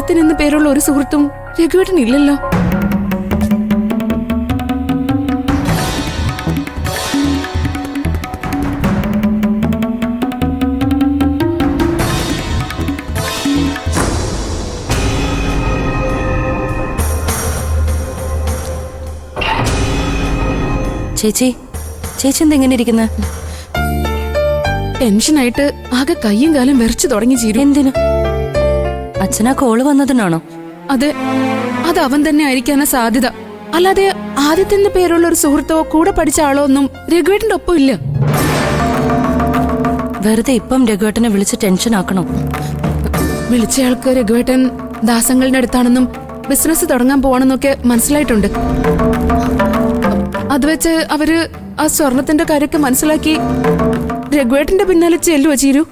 ആദിത്യൻ എന്ന പേരുള്ള ഒരു സുഹൃത്തും രഘുവേട്ടൻ ഇല്ലല്ലോ. ചേച്ചി ചേച്ചി എന്തെങ്ങനെ ഇരിക്കുന്ന? ടെൻഷനായിട്ട് ആകെ കയ്യും കാലം വിറച്ചു തുടങ്ങി ചീരു. എന്തിനു? അച്ഛനാ കോള് വന്നതിനാണോ? അത് അവൻ തന്നെ ആയിരിക്കാനാ സാധ്യത. അല്ലാതെ ആദിത്യന്റെ പേരുള്ള ഒരു സുഹൃത്തോ കൂടെ പഠിച്ച ആളോ ഒന്നും രഘുവേട്ടന്റെ ഒപ്പം ഇല്ല. വെറുതെ ഇപ്പം രഘുവേട്ടനെ വിളിച്ച് ടെൻഷൻ ആക്കണോ? വിളിച്ചയാൾക്ക് രഘുവേട്ടൻ ദാസങ്ങളുടെ അടുത്താണെന്നും ബിസിനസ് തുടങ്ങാൻ പോവാണെന്നൊക്കെ മനസ്സിലായിട്ടുണ്ട്. അത് വെച്ച് അവര് ആ സ്വർണത്തിന്റെ കാര്യമൊക്കെ മനസ്സിലാക്കി രഘുവേട്ടന്റെ പിന്നാലെ ചെല്ലുവോ ചീരു?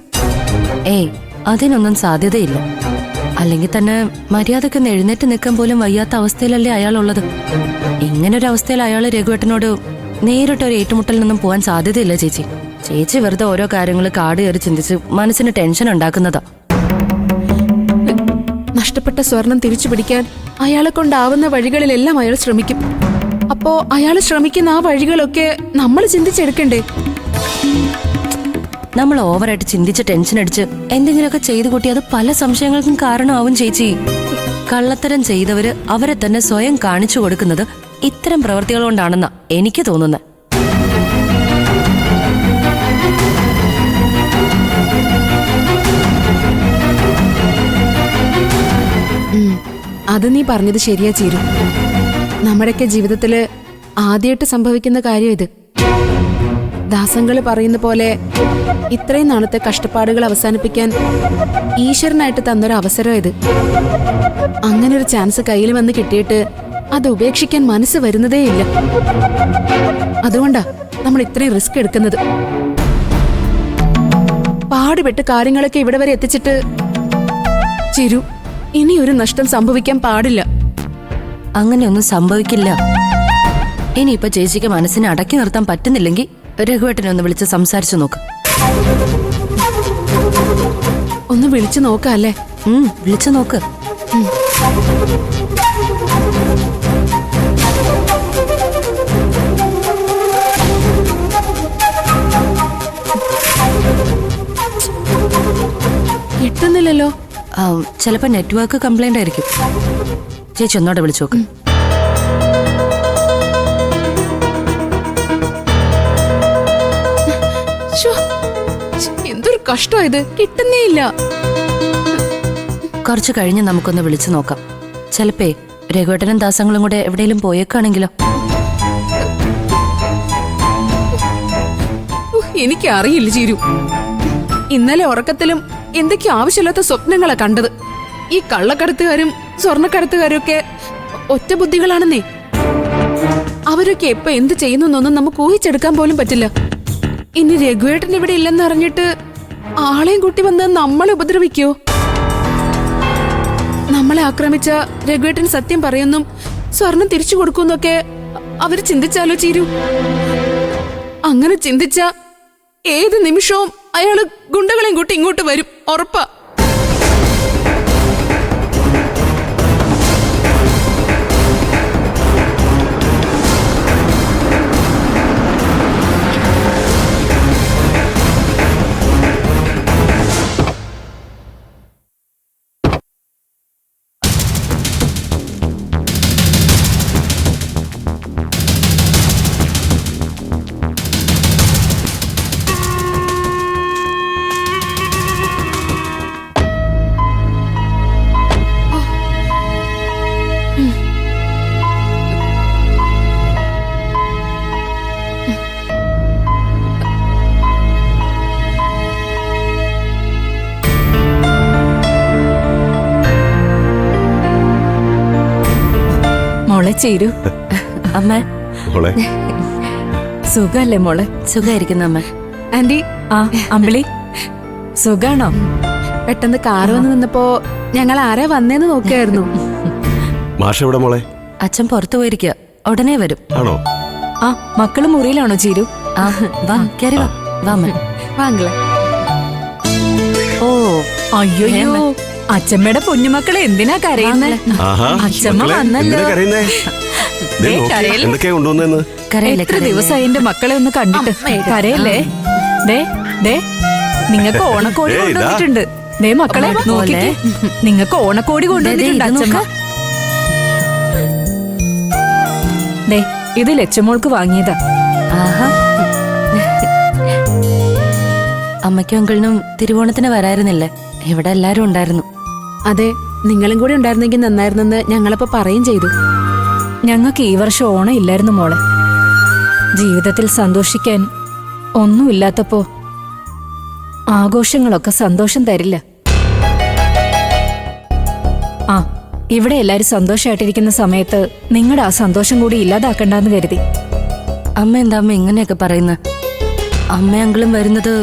ഏയ്, അതിനൊന്നും സാധ്യതയില്ല. അല്ലെങ്കിൽ തന്നെ മര്യാദക്ക് എഴുന്നേറ്റ് നിൽക്കാൻ പോലും വയ്യാത്ത അവസ്ഥയിലല്ലേ അയാളുള്ളത്. ഇങ്ങനൊരു അവസ്ഥയിൽ അയാൾ രഘുവേട്ടനോട് നേരിട്ടൊരു ഏറ്റുമുട്ടലിൽ നിന്നും പോകാൻ സാധ്യതയില്ല ചേച്ചി. ചേച്ചി വെറുതെ ഓരോ കാര്യങ്ങൾ കാട് കയറി ചിന്തിച്ച് മനസ്സിന് ടെൻഷൻ ഉണ്ടാക്കുന്നതാ. നഷ്ടപ്പെട്ട സ്വർണം തിരിച്ചു പിടിക്കാൻ അയാളെ കൊണ്ടാവുന്ന വഴികളിലെല്ലാം അയാൾ ശ്രമിക്കും. അപ്പോ അയാൾ ശ്രമിക്കുന്ന ആ വഴികളൊക്കെ നമ്മൾ ചിന്തിച്ചെടുക്കണ്ടേ? നമ്മൾ ഓവറായിട്ട് ചിന്തിച്ച് ടെൻഷൻ അടിച്ച് എന്തെങ്കിലുമൊക്കെ ചെയ്തു കൂട്ടി അത് പല സംശയങ്ങൾക്കും കാരണമാവും ചേച്ചി. കള്ളത്തരം ചെയ്തവര് അവരെ തന്നെ സ്വയം കാണിച്ചു കൊടുക്കുന്നത് ഇത്തരം പ്രവൃത്തികൾ കൊണ്ടാണെന്നാ എനിക്ക് തോന്നുന്നത്. അത് നീ പറഞ്ഞത് ശരിയാ ചീരു. നമ്മുടെയൊക്കെ ജീവിതത്തില് ആദ്യമായിട്ട് സംഭവിക്കുന്ന കാര്യം ഇത്. ദാസങ്ങള് പറയുന്ന പോലെ ഇത്രയും നാളത്തെ കഷ്ടപ്പാടുകൾ അവസാനിപ്പിക്കാൻ ഈശ്വരനായിട്ട് തന്നൊരു അവസരം ഇത്. അങ്ങനൊരു ചാൻസ് കയ്യിൽ വന്ന് കിട്ടിയിട്ട് അത് ഉപേക്ഷിക്കാൻ മനസ്സ് വരുന്നതേയില്ല. അതുകൊണ്ടാ നമ്മൾ ഇത്രയും റിസ്ക് എടുക്കുന്നത്. പാടുപെട്ട് കാര്യങ്ങളൊക്കെ ഇവിടെ വരെ എത്തിച്ചിട്ട് ചിരു, ഇനി ഒരു നഷ്ടം സംഭവിക്കാൻ പാടില്ല. അങ്ങനെയൊന്നും സംഭവിക്കില്ല. ഇനിയിപ്പൊ ചേച്ചിക്ക് മനസ്സിനെ അടക്കി നിർത്താൻ പറ്റുന്നില്ലെങ്കിൽ രഘുവേട്ടനെ ഒന്ന് വിളിച്ച് സംസാരിച്ചു നോക്ക്. ഒന്ന് വിളിച്ചു നോക്കല്ലേ? വിളിച്ചു നോക്ക്. കിട്ടുന്നില്ലല്ലോ. ചിലപ്പോ നെറ്റ്വർക്ക് കംപ്ലൈന്റ് ആയിരിക്കും. ചേച്ചി ഒന്നോടെ വിളിച്ചു നോക്ക്. എന്തൊരു കഷ്ടമായത്, കിട്ടുന്നേ ഇല്ല. കുറച്ചു കഴിഞ്ഞ് നമുക്കൊന്ന് വിളിച്ചു നോക്കാം. ചിലപ്പേ രഘുവേട്ടനും ദാസങ്ങളും കൂടെ എവിടെയെങ്കിലും പോയേക്കാണെങ്കിലോ? എനിക്ക് അറിയില്ല ചീരു. ഇന്നലെ ഉറക്കത്തിലും എന്തൊക്കെ ആവശ്യമില്ലാത്ത സ്വപ്നങ്ങളാ കണ്ടത്. ഈ കള്ളക്കടത്തുകാരും സ്വർണ്ണക്കടത്തുകാരും ഒക്കെ ഒറ്റ ബുദ്ധികളാണെന്നേ. അവരൊക്കെ എപ്പോ എന്ത് ചെയ്യുന്നൊന്നും നമുക്ക് ഊഹിച്ചെടുക്കാൻ പോലും പറ്റില്ല. ഇനി രഘുവേട്ടൻ ഇവിടെ ഇല്ലെന്ന് അറിഞ്ഞിട്ട് ആളെയും കൂട്ടി വന്ന് നമ്മളെ ഉപദ്രവിക്കോ? നമ്മളെ ആക്രമിച്ച രഘുവേട്ടൻ സത്യം പറയുന്നും സ്വർണം തിരിച്ചു കൊടുക്കുന്നൊക്കെ അവര് ചിന്തിച്ചാലോ ചീരു? അങ്ങനെ ചിന്തിച്ച ഏത് നിമിഷവും അയാള് ഗുണ്ടകളെയും കൂട്ടി ഇങ്ങോട്ട് വരും, ഉറപ്പാ. മോളെ ചേരൂ. അമ്മ സുഖല്ലേ മോളെ? സുഖായിരിക്കുന്ന അമ്മ. ആന്റി. ആ അമ്പിളി, സുഖാണോ? പെട്ടെന്ന് കാറ് വന്ന് നിന്നപ്പോ ഞങ്ങൾ ആരാ വന്നേന്ന് നോക്കായിരുന്നു. മോളെ അച്ഛൻ പുറത്തു പോയിരിക്കുക, ഉടനെ വരും. ആണോ? ആ മക്കള് മുറിയിലാണോ ചീരു? ആ വാ, കേറി വാ. വാ അമ്മ. വാങ്ങളെ. ഓ അയ്യോ, അച്ഛമ്മയുടെ കുഞ്ഞുമക്കളെ എന്തിനാ കരയുന്നേ? ആഹാ, അച്ഛമ്മ മക്കളെ, വന്നല്ലോ. എന്തിനാ കരയുന്നേ? ദേ നോക്ക്, കരയല്ലേ? എന്തൊക്കെയാ കൊണ്ടുവന്നെന്ന്. കരയില്ലേ എത്ര ദിവസമായി എന്റെ മക്കളെ ഒന്ന് കണ്ടിട്ട്. കരയല്ലേ? ദേ ദേ നിങ്ങൾക്ക് ഓണക്കോടി ദേ, ഇതാ. കൊണ്ടുവന്നിട്ടുണ്ട്. ദേ മക്കളെ അമ്മ, നോക്കിക്കേ, നിങ്ങൾക്ക് ഓണക്കോടി കൊണ്ടുവന്നിട്ടുണ്ട് ദേ, ഇത് അച്ഛമ്മ. ദേ ഇത് ലച്ചമോൾക്ക് വാങ്ങിയതാ. ആഹാ. അമ്മയ്ക്കും അങ്കിളിനും തിരുവോണത്തിന് വരായിരുന്നില്ലേ? ഇവിടെ എല്ലാരും ഉണ്ടായിരുന്നു. അതെ, നിങ്ങളും കൂടി ഉണ്ടായിരുന്നെങ്കിൽ നന്നായിരുന്നെന്ന് ഞങ്ങളപ്പോ പറയും ചെയ്തു. ഞങ്ങൾക്ക് ഈ വർഷം ഓണം ഇല്ലായിരുന്നു മോളെ. ജീവിതത്തിൽ സന്തോഷിക്കാൻ ഒന്നുമില്ലാത്തപ്പോ ആഘോഷങ്ങളൊക്കെ സന്തോഷം തരില്ല. ആ ഇവിടെ എല്ലാരും സന്തോഷമായിട്ടിരിക്കുന്ന സമയത്ത് നിങ്ങളുടെ ആ സന്തോഷം കൂടി ഇല്ലാതാക്കണ്ടെന്ന് കരുതി. അമ്മ എന്താ അമ്മ ഇങ്ങനെയൊക്കെ പറയുന്നത്? അമ്മ അങ്കിളും വരുന്നത്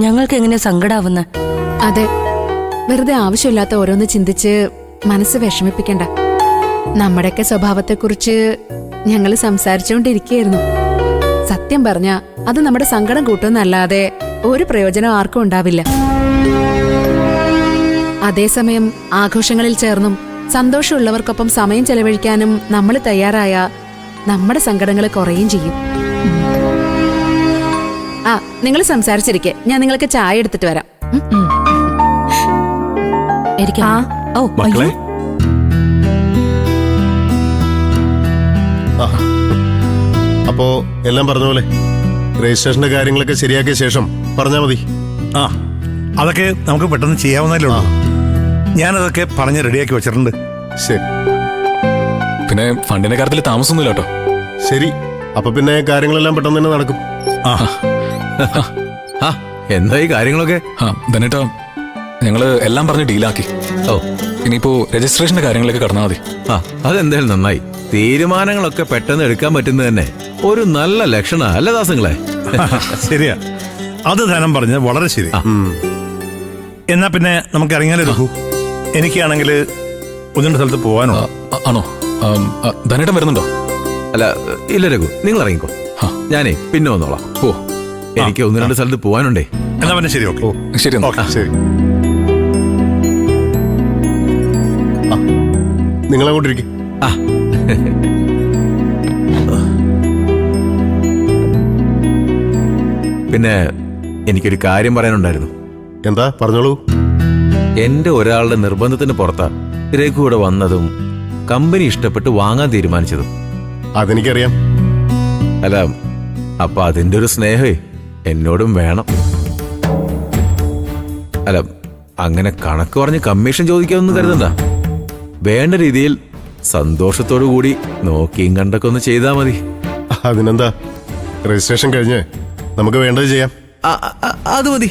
ഞങ്ങൾക്ക് എങ്ങനെയാ സങ്കടാവുന്ന? അതെ, വെറുതെ ആവശ്യമില്ലാത്ത ഓരോന്ന് ചിന്തിച്ച് മനസ്സ് വിഷമിപ്പിക്കണ്ട. നമ്മുടെയൊക്കെ സ്വഭാവത്തെക്കുറിച്ച് ഞങ്ങൾ സംസാരിച്ചുകൊണ്ടിരിക്കുകയായിരുന്നു. സത്യം പറഞ്ഞ അത് നമ്മുടെ സങ്കടം കൂട്ടുമെന്നല്ലാതെ ഒരു പ്രയോജനം ആർക്കും ഉണ്ടാവില്ല. അതേസമയം ആഘോഷങ്ങളിൽ ചേർന്നും സന്തോഷമുള്ളവർക്കൊപ്പം സമയം ചെലവഴിക്കാനും നമ്മൾ തയ്യാറായ നമ്മുടെ സങ്കടങ്ങൾ കുറയും ചെയ്യും. ആ, നിങ്ങൾ സംസാരിച്ചിരിക്കെ ഞാൻ നിങ്ങൾക്ക് ചായ എടുത്തിട്ട് വരാം. ഇരിക്കാം. ആ ഓ മക്കളെ, അയ്യോ. അപ്പോ എല്ലാം പറഞ്ഞ പോലെ രജിസ്ട്രേഷന്റെ കാര്യങ്ങളൊക്കെ ശരിയാക്കിയ ശേഷം പറഞ്ഞാ മതി. ആ അതൊക്കെ നമുക്ക് പെട്ടെന്ന് ചെയ്യാവുന്നതല്ലേ ഉള്ളൂ. ഞാനതൊക്കെ പറഞ്ഞ് റെഡിയാക്കി വെച്ചിട്ടുണ്ട്. ശരി പിന്നെ ഫണ്ടിന്റെ കാര്യത്തിൽ താമസമൊന്നുമില്ല കേട്ടോ. ശരി, അപ്പൊ പിന്നെ കാര്യങ്ങളെല്ലാം പെട്ടെന്ന് തന്നെ നടക്കും. ആ ആ എന്തായി കാര്യങ്ങളൊക്കെ? ആ ധനേട്ടാ, ഞങ്ങള് എല്ലാം പറഞ്ഞ് ഡീലാക്കി. ഓ ഇനിയിപ്പോ രജിസ്ട്രേഷന്റെ കാര്യങ്ങളൊക്കെ കടന്നാൽ മതി. ആ അതെന്തായാലും നന്നായി. തീരുമാനങ്ങളൊക്കെ പെട്ടെന്ന് എടുക്കാൻ പറ്റുന്നത് തന്നെ ഒരു നല്ല ലക്ഷണ അല്ല ദാസങ്ങളെ? ശരിയാ, അത് ധനം പറഞ്ഞത് വളരെ ശരി. എന്നാ പിന്നെ നമുക്ക് ഇറങ്ങിയാലോ രഘു? എനിക്കാണെങ്കിൽ ഒന്നിന്റെ സ്ഥലത്ത് പോവാനോ? ആണോ? ധനേട്ടൻ വരുന്നുണ്ടോ? അല്ല ഇല്ല രഘു, നിങ്ങൾ ഇറങ്ങിക്കോ. ആ. ഞാനേ പിന്നെ വന്നോളാം. ഓ എനിക്ക് ഒന്ന് രണ്ട് സ്ഥലത്ത് പോവാനുണ്ടേ. എന്നാ പിന്നെ ശരി, ഓക്കെ. ശരി എന്നാ. ഓക്കെ, ശരി. നിങ്ങൾ അങ്ങോട്ടിരിക്കും. ആ പിന്നെ എനിക്കൊരു കാര്യം പറയാനുണ്ടായിരുന്നു. എന്താ പറഞ്ഞോളൂ. എന്റെ ഒരാളുടെ നിർബന്ധത്തിന് പുറത്താ രഘു ഇവിടെ വന്നതും കമ്പനി ഇഷ്ടപ്പെട്ട് വാങ്ങാൻ തീരുമാനിച്ചതും. അതെനിക്കറിയാം. അല്ല അപ്പൊ അതിന്റെ ഒരു സ്നേഹേ എന്നോടും വേണം. അല്ല അങ്ങനെ കണക്ക് പറഞ്ഞ് കമ്മീഷൻ ചോദിക്കാമെന്ന് കരുതണ്ട. വേണ്ട രീതിയിൽ സന്തോഷത്തോടു കൂടി നോക്കിയും കണ്ടൊക്കെ ഒന്ന് ചെയ്താൽ മതി. അതിനെന്താ, രജിസ്ട്രേഷൻ കഴിഞ്ഞ് നമുക്ക് വേണ്ടത് ചെയ്യാം. അത് മതി.